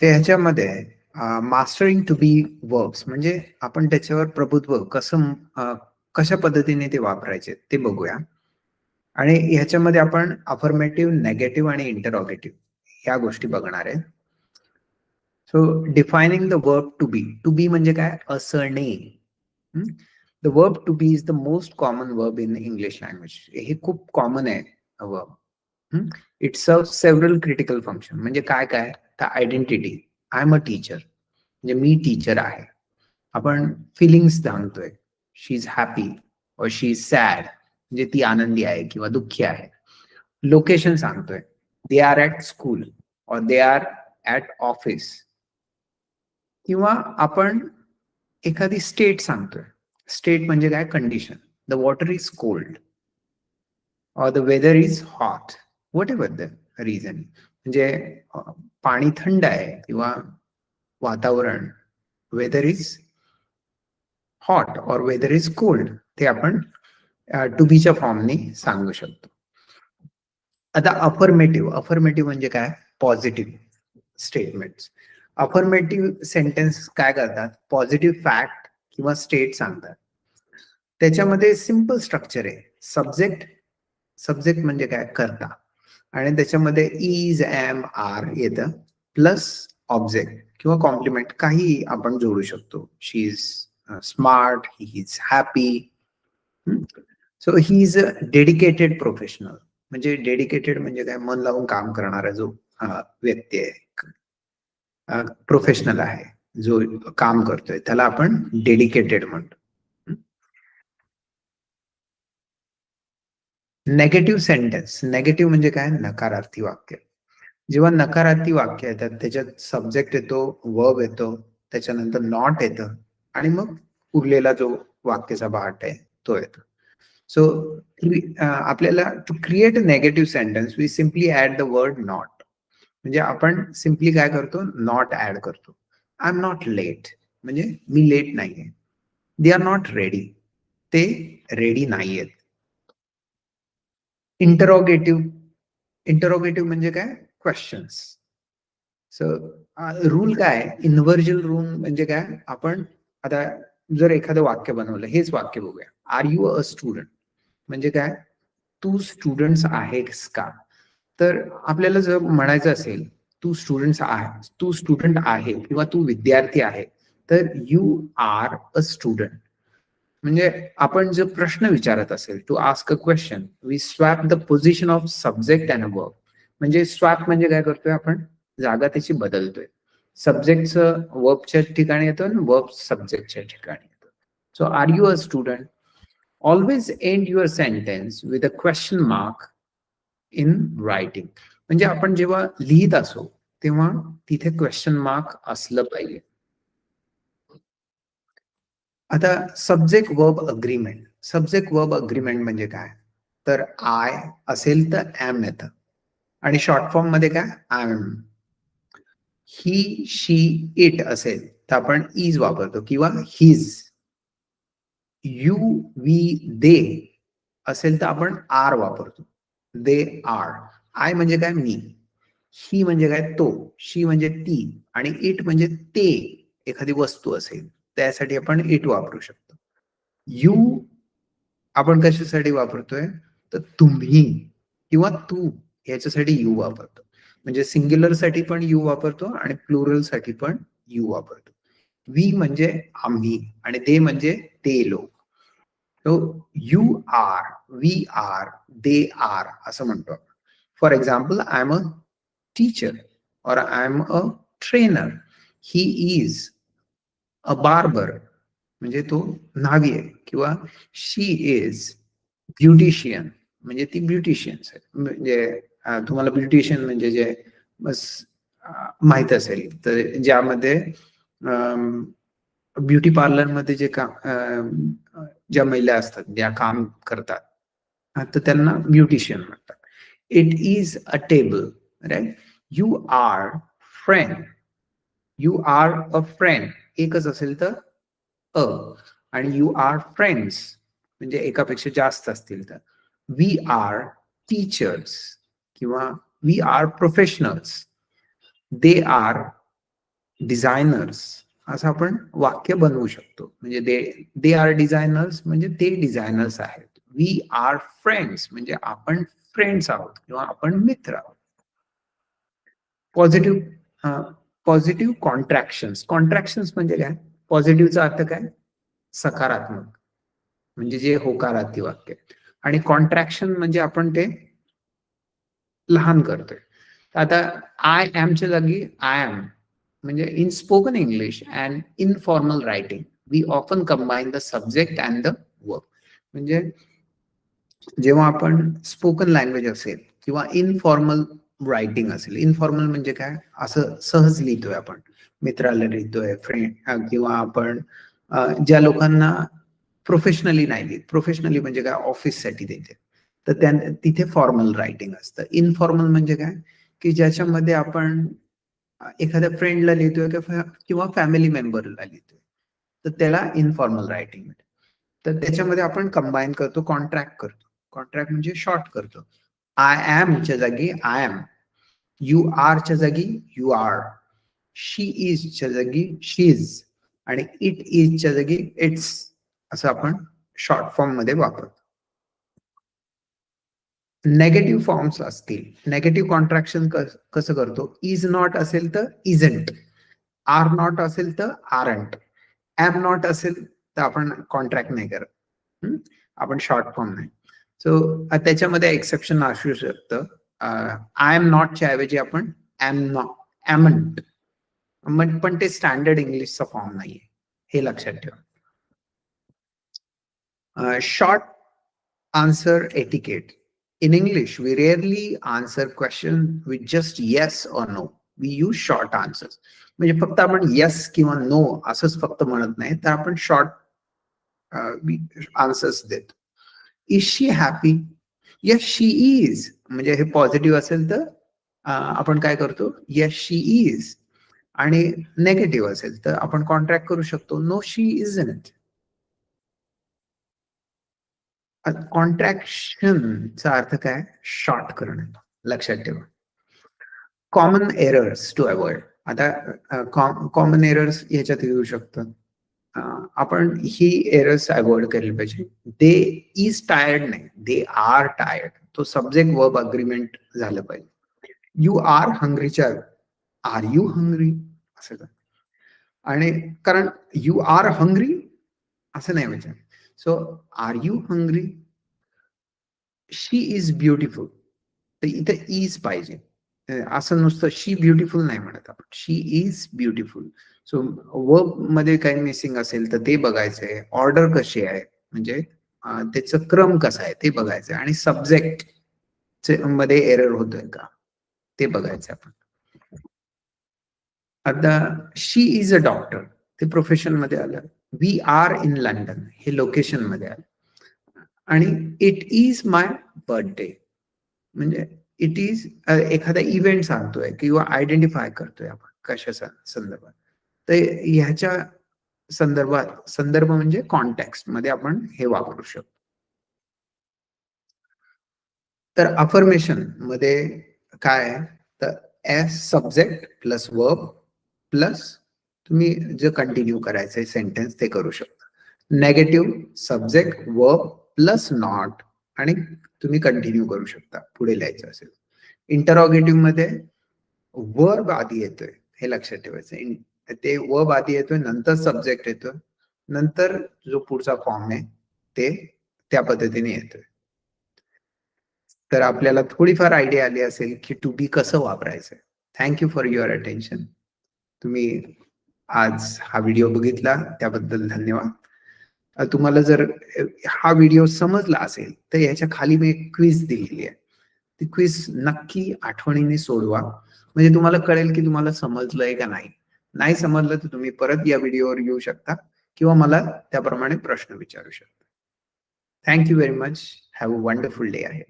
ते ह्याच्यामध्ये mastering to be verbs म्हणजे आपण त्याच्यावर प्रभुत्व कशा पद्धतीने ते वापरायचे ते बघूया. आणि ह्याच्यामध्ये आपण अफर्मेटिव्ह, नेगेटिव्ह आणि इंटरॉगेटिव्ह ह्या गोष्टी बघणार आहे. So defining the verb to be. To be म्हणजे काय? असणे. The verb to be is the most common verb in English language. हे खूप कॉमन आहे verb. It serves several critical function. म्हणजे काय काय? तर identity. I am a teacher म्हणजे मी टीचर आहे. आपण फिलिंग्स सांगतोय. शी इज हॅपी और शी इज सॅड म्हणजे ती आनंदी आहे किंवा दुःखी आहे. लोकेशन सांगतोय. दे आर ॲट स्कूल और दे आर ॲट ऑफिस. किंवा आपण एखादी स्टेट सांगतोय. स्टेट म्हणजे काय? Condition. The water is cold और the weather is hot. Whatever the reason. म्हणजे पाणी थंड आहे किंवा वातावरण वेदर इज हॉट और वेदर इज कोल्ड ते आपण टू बीच्या फॉर्मने सांगू शकतो. आता अफर्मेटिव्ह म्हणजे काय? Positive statements. अफर्मेटिव्ह सेंटेन्स काय करतात? पॉझिटिव्ह फॅक्ट किंवा स्टेट सांगतात. त्याच्यामध्ये सिंपल स्ट्रक्चर आहे. सब्जेक्ट म्हणजे काय? कर्ता. आणि त्याच्यामध्ये इज, एम, आर येतं प्लस ऑब्जेक्ट किंवा कॉम्प्लिमेंट काही आपण जोडू शकतो. She is smart, he is happy. So he is a dedicated professional. म्हणजे डेडिकेटेड म्हणजे काय? मन लावून काम करणारा जो व्यक्ती आहे, प्रोफेशनल आहे, जो काम करतोय त्याला आपण डेडिकेटेड म्हणतो. Negative sentence. नेगेटिव्ह म्हणजे काय? नकारार्थी वाक्य. जेव्हा नकारार्थी वाक्य येतात त्याच्यात सब्जेक्ट येतो, वर्ब येतो, त्याच्यानंतर नॉट येतं आणि मग उरलेला जो वाक्याचा पार्ट आहे तो येतो. सो आपल्याला to create a negative sentence we simply add the word not. म्हणजे आपण सिम्पली काय करतो? नॉट ऍड करतो. आय एम नॉट लेट म्हणजे मी लेट नाहीये. दे आर नॉट रेडी ते रेडी नाहीयेत. इंटरोगेटिव्ह म्हणजे काय? क्वेश्चन्स. सो रूल काय? इन्व्हर्जल रूल म्हणजे काय? आपण आता जर एखादं वाक्य बनवलं, हेच वाक्य बघूया. आर यू अ स्टुडंट म्हणजे काय? तू स्टुडंट्स आहेस का? तर आपल्याला जर म्हणायचं असेल तू स्टुडंट आहे किंवा तू विद्यार्थी आहे, तर यू आर अ स्टुडंट. म्हणजे आपण जर प्रश्न विचारत असेल, to ask a question, we swap the position of subject and verb. म्हणजे स्वॅप म्हणजे काय करतोय आपण? जागा त्याची बदलतोय. सब्जेक्टचं वर्बच्या ठिकाणी येतो आणि वर्ब सब्जेक्टच्या ठिकाणी येतो. So are you a student? Always end your sentence with a question mark in writing. म्हणजे आपण जेव्हा लिहित असो तेव्हा तिथे क्वेश्चन मार्क असलं पाहिजे. आता subject verb agreement. Subject verb agreement म्हणजे काय? तर आय असेल तर एम येतं आणि शॉर्ट फॉर्म मध्ये काय? I am. He, she, it असेल तर आपण इज वापरतो किंवा हिज. यू, वी, दे असेल तर आपण आर वापरतो. They are. आय म्हणजे काय? मी. ही म्हणजे काय? तो. शी म्हणजे ती आणि इट म्हणजे ते. एखादी वस्तू असेल त्यासाठी आपण इट वापरू शकतो. यू आपण कशासाठी वापरतोय? तर तुम्ही किंवा तू याच्यासाठी यू वापरतो. म्हणजे सिंग्युलर साठी पण यू वापरतो आणि प्लुरल साठी पण यू वापरतो. वी म्हणजे आम्ही आणि ते म्हणजे ते लोक. So you are, we are, they are असं म्हणतो आपण. For example, I am a teacher और I am a trainer. He is a barber म्हणजे तो न्हावी आहे किंवा शी इज ब्युटिशियन म्हणजे ती ब्युटिशियन्स आहे. म्हणजे तुम्हाला ब्युटिशियन म्हणजे जे बस माहित असेल तर ज्यामध्ये ब्युटी पार्लर मध्ये जे काम ज्या महिला असतात ज्या काम करतात तर त्यांना ब्युटिशियन म्हणतात. It is a table. Right. You are friend. You are a friend एकच असेल तर अ आणि यू आर फ्रेंड्स म्हणजे एकापेक्षा जास्त असतील तर वी आर टीचर्स किंवा we are professionals. They are designers असं आपण वाक्य बनवू शकतो. म्हणजे दे आर डिझायनर्स म्हणजे ते डिझायनर्स आहेत. वी आर फ्रेंड्स म्हणजे आपण फ्रेंड्स आहोत किंवा आपण मित्र आहोत. पॉझिटिव्ह पॉझिटिव्ह कॉन्ट्रॅक्शन्स म्हणजे काय? पॉझिटिव्हचा अर्थ काय? सकारात्मक म्हणजे जे होकारार्थी वाक्य आणि कॉन्ट्रॅक्शन म्हणजे आपण ते लहान करतोय. आता आय एमच्या जागी आय एम म्हणजे in spoken English and informal writing we often combine the subject and the work. म्हणजे जेव्हा आपण स्पोकन लँग्वेज असेल किंवा इनफॉर्मल रायटिंग असेल, इनफॉर्मल म्हणजे काय? असं सहज लिहितोय आपण, मित्राला लिहितोय, फ्रेंड किंवा आपण ज्या लोकांना प्रोफेशनली नाही लिहित. प्रोफेशनली म्हणजे काय? ऑफिससाठी देते. तर तिथे फॉर्मल रायटिंग असतं. इनफॉर्मल म्हणजे काय? की ज्याच्यामध्ये आपण एखाद्या फ्रेंडला लिहितोय किंवा फॅमिली मेंबरला लिहितोय. तर त्याला इनफॉर्मल रायटिंग. तर त्याच्यामध्ये आपण कंबाईन करतो, कॉन्ट्रॅक्ट करतो. कॉन्ट्रॅक्ट म्हणजे शॉर्ट करतो. आय एमच्या जागी आय एम, यू आरच्या जागी यू आर, शी इजच्या जागी शी इज आणि इट इजच्या जागी इट्स असं आपण शॉर्ट फॉर्म मध्ये वापरतो. नेगेटिव्ह फॉर्म्स असतील, नेगेटिव्ह कॉन्ट्रॅक्शन कसं करतो? इज नॉट असेल तर इजंट, आर नॉट असेल तर आरंट, एम नॉट असेल तर आपण कॉन्ट्रॅक्ट नाही करत. आपण शॉर्ट फॉर्म नाही. सो त्याच्यामध्ये एक्सेप्शन असू शकतं. आय एम नॉटच्या ऐवजी आपण एम नॉट, एमंट, पण ते स्टँडर्ड इंग्लिशचा फॉर्म नाहीये, हे लक्षात ठेवा. Short answer etiquette. In English, we rarely answer question with just yes or no. We use short answers. म्हणजे फक्त आपण yes किंवा no असंच फक्त म्हणत नाही, तर आपण शॉर्ट आन्सर्स देतो. Is she happy? Yes she is. म्हणजे हे पॉझिटिव्ह असेल तर आपण काय करतो? Yes she is. आणि नेगेटिव्ह असेल तर आपण कॉन्ट्रॅक्ट करू शकतो, नो शी इजंट. कॉन्ट्रॅक्शनचा अर्थ काय? शॉर्ट करणं. लक्षात ठेवा. Common errors to avoid. आता कॉमन एरर्स याच्यात येऊ शकतात. आपण ही एरर्स अवॉइड केली पाहिजे. दे इज टायर्ड नाही, दे आर टायर्ड. तो सब्जेक्ट वर्ब अग्रीमेंट झालं पाहिजे. यू आर हंग्रीच्या आर यू हंग्री असं का? आणि कारण यू आर हंग्री असं नाही म्हणजे. So are you hungry? She is beautiful. तर इथे इज पाहिजे. असं नुसतं शी ब्युटिफुल नाही म्हणत आपण, शी इज ब्युटिफुल. सो वर्ब मध्ये काही मिसिंग असेल तर ते बघायचंय. ऑर्डर कशी आहे म्हणजे त्याचा क्रम कसा आहे ते बघायचंय आणि सब्जेक्ट मध्ये एरर होतोय का ते बघायचं आपण. आता शी इज अ डॉक्टर, ते प्रोफेशन मध्ये आलं. वी आर इन लंडन, हे लोकेशन मध्ये आलं. आणि इट इज माय बर्थडे म्हणजे इट इज एखादा इव्हेंट सांगतोय किंवा आयडेंटिफाय करतोय आपण कशा संदर्भात. तर ह्याच्या संदर्भात, संदर्भ म्हणजे कॉन्टेक्स्ट मध्ये आपण हे वापरू शकतो. तर अफर्मेशन मध्ये काय आहे? तर S subject plus verb plus तुम्ही जे कंटिन्यू करायचंय सेंटेन्स ते करू शकता. Negative subject verb plus not आणि तुम्ही कंटिन्यू करू शकता पुढे लिहायचं असेल. इंटरॉगेटिव्ह मध्ये वर्ब आधी येतोय, हे लक्षात ठेवायचं. ते वर्ब आधी येतोय, नंतर सब्जेक्ट येतोय, नंतर जो पुढचा फॉर्म आहे ते त्या पद्धतीने येतोय. तर आपल्याला थोडीफार आयडिया आली असेल की टू बी कसं वापरायचं. Thank you for your attention. तुम्ही आज हा व्हिडिओ बघितला त्याबद्दल धन्यवाद. तुम्हाला जर हा व्हिडिओ समजला असेल तर याच्या खाली मी एक क्विज दिलेली आहे. ती क्विज नक्की आठवणीने सोडवा, म्हणजे तुम्हाला कळेल की तुम्हाला समजलंय का नाही. नाही समजलं तर तुम्ही परत या व्हिडिओवर येऊ शकता किंवा मला त्याप्रमाणे प्रश्न विचारू शकता. Thank you very much. Have a wonderful day आहे.